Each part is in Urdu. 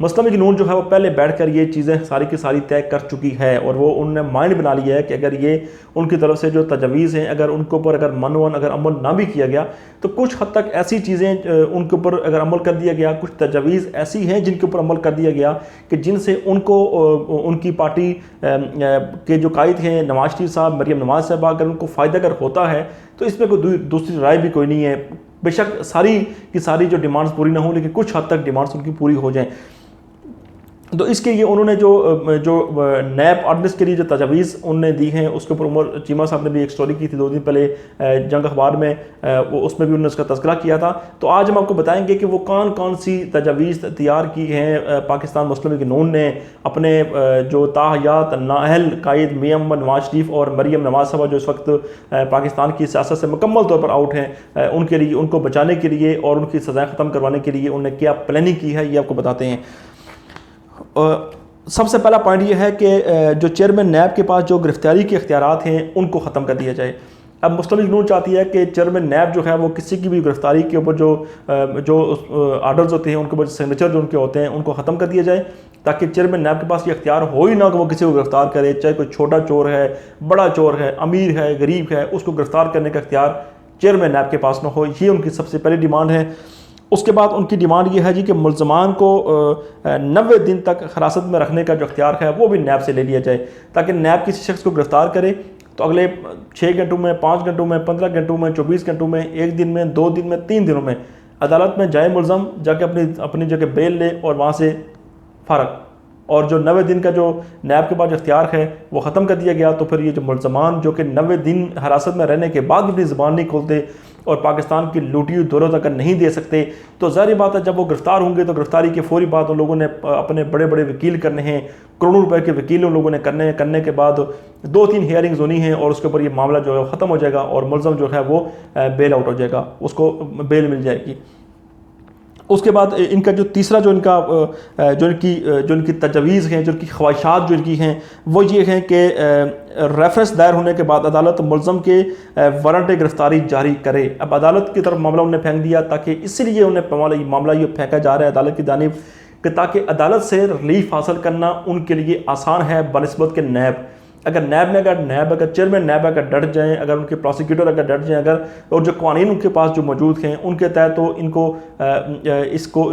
مسلم لیگ نون جو ہے وہ پہلے بیٹھ کر یہ چیزیں ساری کی ساری طے کر چکی ہے اور وہ انہوں نے مائنڈ بنا لیا ہے کہ اگر یہ ان کی طرف سے جو تجاویز ہیں اگر ان کے اوپر اگر منون اگر عمل نہ بھی کیا گیا تو کچھ حد تک ایسی چیزیں ان کے اوپر اگر عمل کر دیا گیا، کچھ تجاویز ایسی ہیں جن کے اوپر عمل کر دیا گیا کہ جن سے ان کو ان کی پارٹی کے جو قائد ہیں نواز شریف صاحب، مریم نواز صاحبہ، اگر ان کو فائدہ اگر ہوتا ہے تو اس میں کوئی دوسری رائے بھی کوئی نہیں ہے. بے شک ساری کی ساری جو ڈیمانڈز پوری نہ ہوں لیکن کچھ حد تک ڈیمانڈز ان کی پوری ہو جائیں. تو اس کے لیے انہوں نے جو نیب آرڈیننس کے لیے جو تجاویز انہوں نے دی ہیں اس کے اوپر عمر چیمہ صاحب نے بھی ایک سٹوری کی تھی 2 دن پہلے جنگ اخبار میں، اس میں بھی انہوں نے اس کا تذکرہ کیا تھا. تو آج ہم آپ کو بتائیں گے کہ وہ کون سی تجاویز تیار کی ہیں پاکستان مسلم لیگ نون نے اپنے جو تاحیات نااہل قائد میاں محمد نواز شریف اور مریم نواز صاحبہ جو اس وقت پاکستان کی سیاست سے مکمل طور پر آؤٹ ہیں، ان کے لیے ان کو بچانے کے لیے اور ان کی سزائیں ختم کروانے کے لیے انہوں نے کیا پلاننگ کی ہے یہ آپ کو بتاتے ہیں. سب سے پہلا پوائنٹ یہ ہے کہ جو چیئرمین نیب کے پاس جو گرفتاری کے اختیارات ہیں ان کو ختم کر دیا جائے. اب مسلم لیگ نون چاہتی ہے کہ چیئرمین نیب جو ہے وہ کسی کی بھی گرفتاری کے اوپر جو آرڈرز ہوتے ہیں ان کے اوپر سگنیچر جو ان کے ہوتے ہیں ان کو ختم کر دیا جائے تاکہ چیئرمین نیب کے پاس یہ اختیار ہو ہی نہ کہ وہ کسی کو گرفتار کرے، چاہے کوئی چھوٹا چور ہے، بڑا چور ہے، امیر ہے، غریب ہے، اس کو گرفتار کرنے کا اختیار چیئرمین نیب کے پاس نہ ہو. یہ ان کی سب سے پہلی ڈیمانڈ ہے. اس کے بعد ان کی ڈیمانڈ یہ ہے جی کہ ملزمان کو 90 دن تک حراست میں رکھنے کا جو اختیار ہے وہ بھی نیب سے لے لیا جائے تاکہ نیب کسی شخص کو گرفتار کرے تو اگلے 6 گھنٹوں میں، 5 گھنٹوں میں، 15 گھنٹوں میں، 24 گھنٹوں میں، 1 دن میں، 2 دن میں، 3 دنوں میں عدالت میں جائے ملزم، جا کے اپنی جگہ بیل لے اور وہاں سے فارغ. اور جو 90 دن کا جو نیب کے بعد اختیار ہے وہ ختم کر دیا گیا تو پھر یہ جو ملزمان جو کہ 90 دن حراست میں رہنے کے بعد اپنی زبان نہیں کھولتے اور پاکستان کی لوٹی ہوئی دولت تک نہیں دے سکتے تو ظاہر بات ہے جب وہ گرفتار ہوں گے تو گرفتاری کے فوری بعد ان لوگوں نے اپنے بڑے بڑے وکیل کرنے ہیں، کروڑوں روپے کے وکیل ان لوگوں نے کرنے کے بعد 2-3 ہیئرنگز ہونی ہیں اور اس کے اوپر یہ معاملہ جو ہے ختم ہو جائے گا اور ملزم جو ہے وہ بیل آؤٹ ہو جائے گا، اس کو بیل مل جائے گی. اس کے بعد ان کا جو تیسرا جو ان کی تجاویز ہیں، جو ان کی خواہشات جو ان کی ہیں وہ یہ ہیں کہ ریفرنس دائر ہونے کے بعد عدالت ملزم کے وارنٹ گرفتاری جاری کرے. اب عدالت کی طرف معاملہ انہوں نے پھینک دیا تاکہ اس لیے انہیں معاملہ یہ پھینکا جا رہا ہے عدالت کی جانب کہ تاکہ عدالت سے ریلیف حاصل کرنا ان کے لیے آسان ہے بنسبت کے نیب. اگر چیئرمین نیب اگر ڈٹ جائیں، اگر ان کے پروسیکیوٹر اگر ڈٹ جائیں اور جو قوانین ان کے پاس جو موجود ہیں ان کے تحت تو ان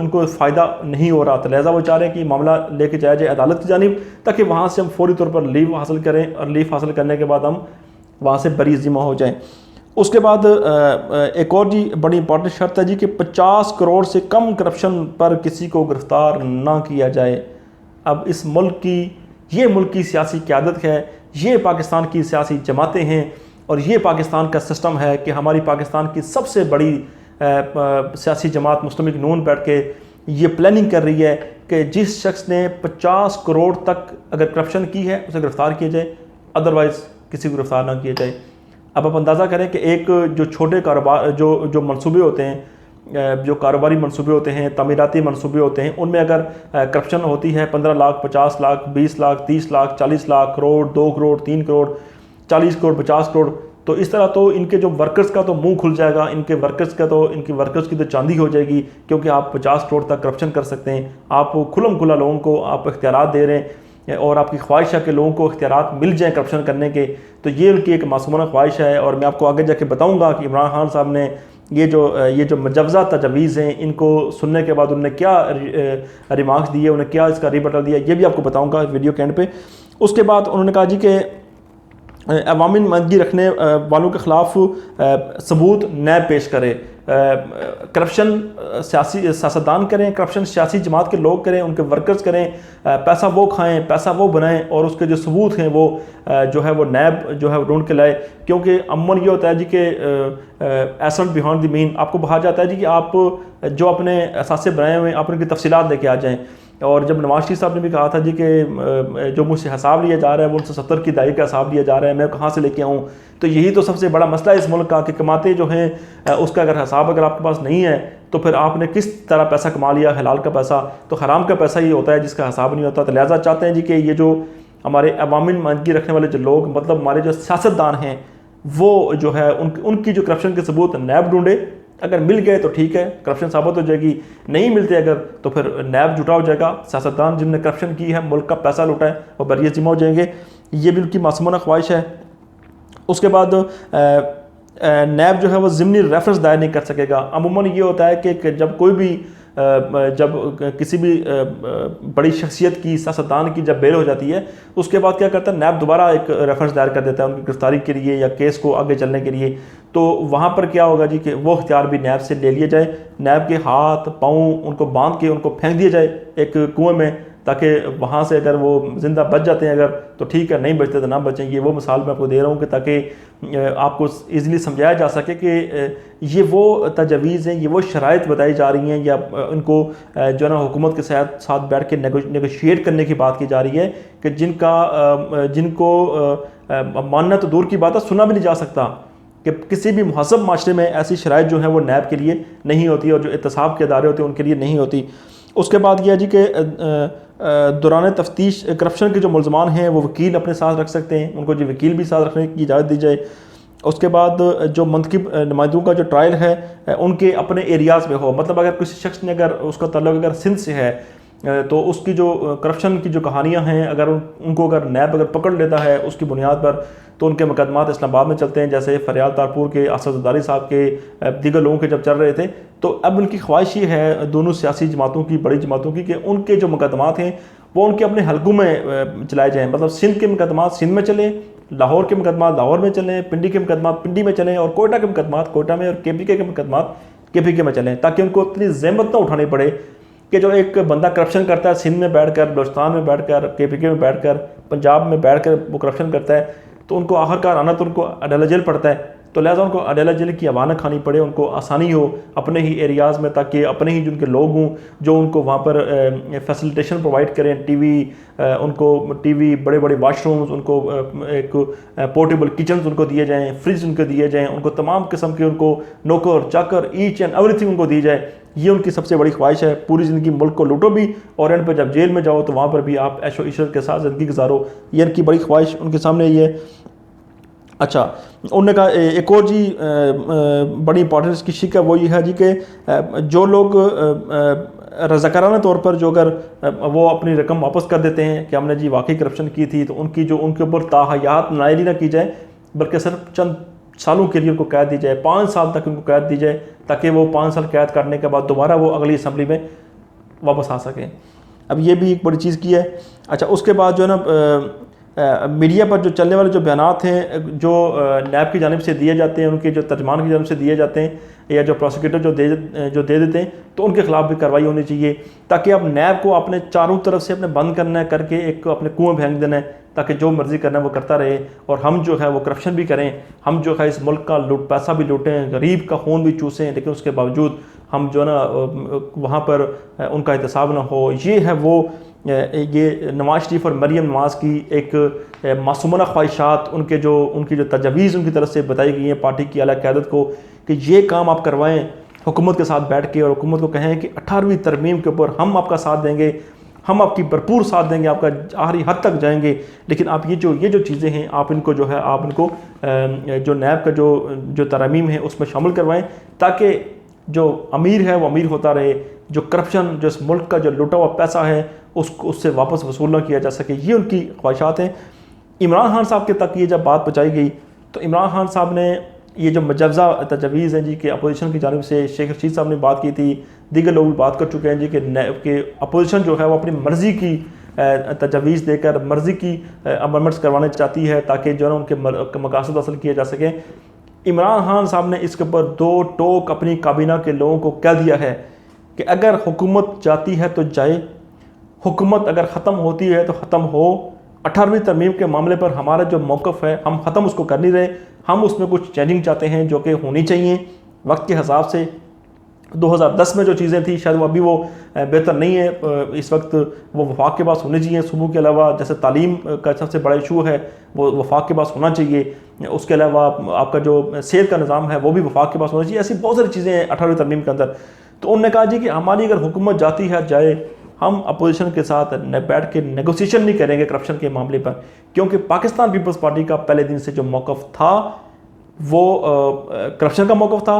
کو فائدہ نہیں ہو رہا تو لہٰذا وہ چاہ رہے ہیں کہ معاملہ لے کے جایا جائے عدالت کی جانب تاکہ وہاں سے ہم فوری طور پر لیو حاصل کریں اور لیو حاصل کرنے کے بعد ہم وہاں سے بری ذمہ ہو جائیں. اس کے بعد ایک اور جی بڑی امپورٹنٹ شرط ہے جی کہ 50 کروڑ سے کم کرپشن پر کسی کو گرفتار نہ کیا جائے. اب اس ملک کی سیاسی قیادت ہے، یہ پاکستان کی سیاسی جماعتیں ہیں اور یہ پاکستان کا سسٹم ہے کہ ہماری پاکستان کی سب سے بڑی سیاسی جماعت مسلم لیگ نون بیٹھ کے یہ پلاننگ کر رہی ہے کہ جس شخص نے 50 کروڑ تک اگر کرپشن کی ہے اسے گرفتار کیا جائے، ادروائز کسی کو گرفتار نہ کیا جائے. اب آپ اندازہ کریں کہ ایک جو چھوٹے کاروبار جو منصوبے ہوتے ہیں، جو کاروباری منصوبے ہوتے ہیں، تعمیراتی منصوبے ہوتے ہیں، ان میں اگر کرپشن ہوتی ہے 15 لاکھ، 50 لاکھ، 20 لاکھ، 30 لاکھ، 40 لاکھ، کروڑ، 2 کروڑ، 3 کروڑ، 40 کروڑ، 50 کروڑ، تو اس طرح تو ان کے جو ورکرز کا تو منہ کھل جائے گا، ان کی ورکرز کی تو چاندی ہو جائے گی کیونکہ آپ 50 کروڑ تک کرپشن کر سکتے ہیں. آپ کھلم کھلا لوگوں کو آپ اختیارات دے رہے ہیں اور آپ کی خواہش ہے کہ لوگوں کو اختیارات مل جائیں کرپشن کرنے کے، تو یہ ان کی ایک معصومانہ خواہش ہے. اور میں آپ کو آگے جا کے بتاؤں گا کہ عمران خان صاحب نے یہ جو مجوزہ تجاویز ہیں ان کو سننے کے بعد انہوں نے کیا ریمارکس دیے، انہوں نے کیا اس کا ریبٹل دیا، یہ بھی آپ کو بتاؤں گا ویڈیو کے اینڈ پہ. اس کے بعد انہوں نے کہا جی کہ عوامی نمائندگی رکھنے والوں کے خلاف ثبوت نیب پیش کرے. کرپشن سیاستدان کریں، کرپشن سیاسی جماعت کے لوگ کریں، ان کے ورکرز کریں، پیسہ وہ کھائیں، پیسہ وہ بنائیں اور اس کے جو ثبوت ہیں وہ جو ہے وہ نیب جو ہے وہ ڈھونڈ کے لائے. کیونکہ عموماً یہ ہوتا ہے جی کہ ایسنٹ بیہائنڈ دی مین، آپ کو کہا جاتا ہے جی کہ آپ جو اپنے اثاثے بنائے ہوئے ہیں آپ ان کی تفصیلات لے کے آ جائیں. اور جب نواز شریف صاحب نے بھی کہا تھا جی کہ جو مجھ سے حساب لیا جا رہا ہے وہ 1970 کی دہائی کا حساب لیا جا رہا ہے، میں کہاں سے لے کے آؤں. تو یہی تو سب سے بڑا مسئلہ ہے اس ملک کا کہ کماتے جو ہیں اس کا اگر حساب اگر آپ کے پاس نہیں ہے تو پھر آپ نے کس طرح پیسہ کما لیا، حلال کا پیسہ. تو حرام کا پیسہ ہی ہوتا ہے جس کا حساب نہیں ہوتا. تو لہٰذا چاہتے ہیں جی کہ یہ جو ہمارے عوامی نمائندگی رکھنے والے جو لوگ مطلب ہمارے جو سیاستدان ہیں وہ جو ہے ان کی جو کرپشن کے ثبوت نیب ڈھونڈے اگر مل گئے تو ٹھیک ہے، کرپشن ثابت ہو جائے گی، نہیں ملتے اگر تو پھر نیب جھوٹا ہو جائے گا، سیاستدان جن نے کرپشن کی ہے، ملک کا پیسہ لوٹا ہے، وہ بری ذمہ ہو جائیں گے۔ یہ بھی ان کی معصومانہ خواہش ہے۔ اس کے بعد نیب جو ہے وہ ضمنی ریفرنس دائر نہیں کر سکے گا۔ عموماً یہ ہوتا ہے کہ جب کوئی بھی جب کسی بھی بڑی شخصیت کی، سیاستدان کی جب بیل ہو جاتی ہے، اس کے بعد کیا کرتا ہے نیب دوبارہ ایک ریفرنس دائر کر دیتا ہے ان کی گرفتاری کے لیے یا کیس کو آگے چلنے کے لیے۔ تو وہاں پر کیا ہوگا جی کہ وہ اختیار بھی نیب سے لے لیا جائے، نیب کے ہاتھ پاؤں ان کو باندھ کے ان کو پھینک دیا جائے ایک کنویں میں، تاکہ وہاں سے اگر وہ زندہ بچ جاتے ہیں اگر تو ٹھیک ہے، نہیں بچتے تو نہ بچیں۔ یہ وہ مثال میں آپ کو دے رہا ہوں کہ تاکہ آپ کو ایزیلی سمجھایا جا سکے کہ یہ وہ تجاویز ہیں، یہ وہ شرائط بتائی جا رہی ہیں، یا ان کو جو ہے نا حکومت کے ساتھ بیٹھ کے نیگوشیٹ کرنے کی بات کی جا رہی ہے کہ جن کو ماننا تو دور کی بات ہے، سنا بھی نہیں جا سکتا، کہ کسی بھی مہذب معاشرے میں ایسی شرائط جو ہیں وہ نیب کے لیے نہیں ہوتی، اور جو احتساب کے ادارے ہوتے ہیں ان کے لیے نہیں ہوتی۔ اس کے بعد یہ جی کہ دوران تفتیش کرپشن کے جو ملزمان ہیں وہ وکیل اپنے ساتھ رکھ سکتے ہیں، ان کو جو وکیل بھی ساتھ رکھنے کی اجازت دی جائے۔ اس کے بعد جو منتخب نمائندوں کا جو ٹرائل ہے ان کے اپنے ایریاز میں ہو، مطلب اگر کسی شخص نے اگر اس کا تعلق اگر سندھ سے ہے تو اس کی جو کرپشن کی جو کہانیاں ہیں اگر ان کو اگر نیب اگر پکڑ لیتا ہے اس کی بنیاد پر، تو ان کے مقدمات اسلام آباد میں چلتے ہیں، جیسے فریال تارپور کے، اسد زرداری صاحب کے، دیگر لوگوں کے جب چل رہے تھے۔ تو اب ان کی خواہش یہ ہے دونوں سیاسی جماعتوں کی، بڑی جماعتوں کی، کہ ان کے جو مقدمات ہیں وہ ان کے اپنے حلقوں میں چلائے جائیں، مطلب سندھ کے مقدمات سندھ میں چلیں، لاہور کے مقدمات لاہور میں چلیں، پنڈی کے مقدمات پنڈی میں چلیں، اور کوئٹہ کے مقدمات کوئٹہ میں، اور کے پی کے مقدمات کے پی کے میں چلیں، تاکہ ان کو اتنی زحمت نہ اٹھانی پڑے کہ جو ایک بندہ کرپشن کرتا ہے سندھ میں بیٹھ کر، بلوچستان میں بیٹھ کر، کے پی کے میں بیٹھ کر، پنجاب میں بیٹھ کر وہ کرپشن کرتا ہے، تو ان کو آخر کار آنا تو ان کو اڈیالہ جیل پڑتا ہے، تو لہٰذا ان کو اڈیالہ جیل کی ہوا نہ کھانی پڑے، ان کو آسانی ہو اپنے ہی ایریاز میں، تاکہ اپنے ہی جن کے لوگ ہوں جو ان کو وہاں پر فیسلٹیشن پرووائڈ کریں، ٹی وی ان کو، ٹی وی، بڑے بڑے واش رومز ان کو، ایک پورٹیبل کچنز ان کو دیے جائیں، فریج ان کو دیے جائیں، ان کو تمام قسم کے ان کو نوکر چاکر ایچ اینڈ ایوری تھنگ ان کو دی جائے۔ یہ ان کی سب سے بڑی خواہش ہے، پوری زندگی ملک کو لوٹو بھی، اور اینڈ پہ جب جیل میں جاؤ تو وہاں پر بھی آپ عیش و عشرت کے ساتھ زندگی گزارو۔ یہ ان کی بڑی خواہش ان کے سامنے یہ ہے۔ اچھا، انہوں نے کہا ایک اور جی بڑی امپورٹنس کی شک ہے، وہ یہ ہے جی کہ جو لوگ رضاکارانہ طور پر جو اگر وہ اپنی رقم واپس کر دیتے ہیں کہ ہم نے جی واقعی کرپشن کی تھی، تو ان کی جو ان کے اوپر تاحیات نائری نہ کی جائے، بلکہ صرف چند سالوں کے لیے ان کو قید دی جائے، 5 سال تک ان کو قید دی جائے، تاکہ وہ 5 سال قید کرنے کے بعد دوبارہ وہ اگلی اسمبلی میں واپس آ سکیں۔ اب یہ بھی ایک بڑی چیز کی ہے۔ اچھا، اس کے بعد جو ہے نا میڈیا پر جو چلنے والے جو بیانات ہیں جو نیب کی جانب سے دیے جاتے ہیں، ان کے جو ترجمان کی جانب سے دیے جاتے ہیں، یا جو پروسیکیوٹر جو دے دیتے ہیں، تو ان کے خلاف بھی کارروائی ہونی چاہیے، تاکہ اب نیب کو اپنے چاروں طرف سے اپنے بند کرنا ہے، کر کے ایک اپنے کنویں پھینک دینا ہے، تاکہ جو مرضی کرنا ہے وہ کرتا رہے، اور ہم جو ہے وہ کرپشن بھی کریں، ہم جو ہے اس ملک کا پیسہ بھی لوٹیں، غریب کا خون بھی چوسیں، لیکن اس کے باوجود ہم جو ہے نا وہاں پر ان کا احتساب نہ ہو۔ یہ ہے وہ یہ نواز شریف اور مریم نواز کی ایک معصومانہ خواہشات، ان کی جو تجاویز ان کی طرف سے بتائی گئی ہیں پارٹی کی اعلیٰ قیادت کو، کہ یہ کام آپ کروائیں حکومت کے ساتھ بیٹھ کے، اور حکومت کو کہیں کہ 18ویں ترمیم کے اوپر ہم آپ کا ساتھ دیں گے، ہم آپ کی بھرپور ساتھ دیں گے، آپ کا آخری حد تک جائیں گے، لیکن آپ یہ جو چیزیں ہیں آپ ان کو جو ہے آپ ان کو جو نیب کا جو ترامیم ہے اس میں شامل کروائیں، تاکہ جو امیر ہے وہ امیر ہوتا رہے، جو کرپشن جو اس ملک کا جو لوٹا ہوا پیسہ ہے اس سے واپس وصول نہ کیا جا سکے۔ یہ ان کی خواہشات ہیں۔ عمران خان صاحب کے تک یہ جب بات پہنچائی گئی تو عمران خان صاحب نے یہ جو مجوزہ تجاویز ہیں جی کہ اپوزیشن کی جانب سے شیخ رشید صاحب نے بات کی تھی، دیگر لوگ بھی بات کر چکے ہیں جی کہ اپوزیشن جو ہے وہ اپنی مرضی کی تجاویز دے کر مرضی کی امنڈمنٹس کروانے چاہتی ہے، تاکہ جو ہے نا ان کے مقاصد حاصل کیے جا سکیں۔ عمران خان صاحب نے اس کے اوپر 2 ٹوک اپنی کابینہ کے لوگوں کو کہہ دیا ہے کہ اگر حکومت جاتی ہے تو جائے، حکومت اگر ختم ہوتی ہے تو ختم ہو، 18ویں ترمیم کے معاملے پر ہمارا جو موقف ہے ہم ختم اس کو کر نہیں رہے، ہم اس میں کچھ چینجنگ چاہتے ہیں جو کہ ہونی چاہیے وقت کے حساب سے۔ 2010 میں جو چیزیں تھیں شاید وہ ابھی وہ بہتر نہیں ہے، اس وقت وہ وفاق کے پاس ہونی چاہیے، صوبوں کے علاوہ جیسے تعلیم کا سب سے بڑا ایشو ہے وہ وفاق کے پاس ہونا چاہیے، اس کے علاوہ آپ کا جو صحت کا نظام ہے وہ بھی وفاق کے پاس ہونا چاہیے، ایسی بہت ساری چیزیں ہیں 18ویں ترمیم کے اندر۔ تو انہوں نے کہا جی کہ ہماری اگر حکومت جاتی ہے جائے، ہم اپوزیشن کے ساتھ بیٹھ کے نیگوسیشن نہیں کریں گے کرپشن کے معاملے پر، کیونکہ پاکستان پیپلز پارٹی کا پہلے دن سے جو موقف تھا وہ کرپشن کا موقف تھا،